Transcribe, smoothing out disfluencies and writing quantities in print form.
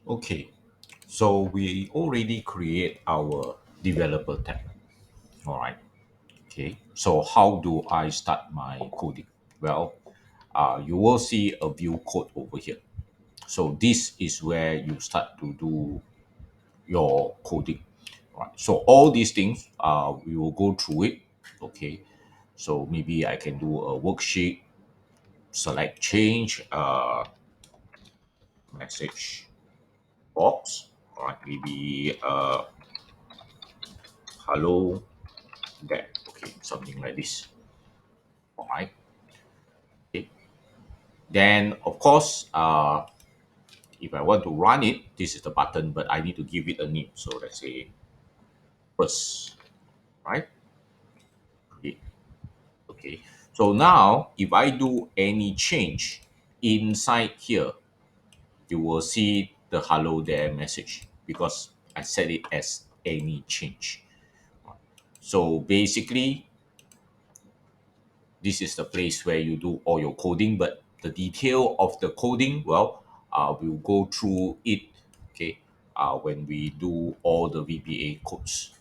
Okay, so we already create our developer tab. All right. Okay. So how do I start my coding? Well, you will see a view code over here. So this is where you start to do your coding. All right. So all these things, we will go through it. Okay. So maybe I can do a worksheet, select change, message box. All right. Maybe hello there. Okay, something like this. All right. Okay. Then of course, if I want to run it, this is the button, but I need to give it a name. So let's say first, right? Okay. Okay. So now, if I do any change inside here, you will see the hello there message because I set it as any change. So basically, this is the place where you do all your coding, but the detail of the coding, well, we'll go through it, okay, when we do all the VBA codes.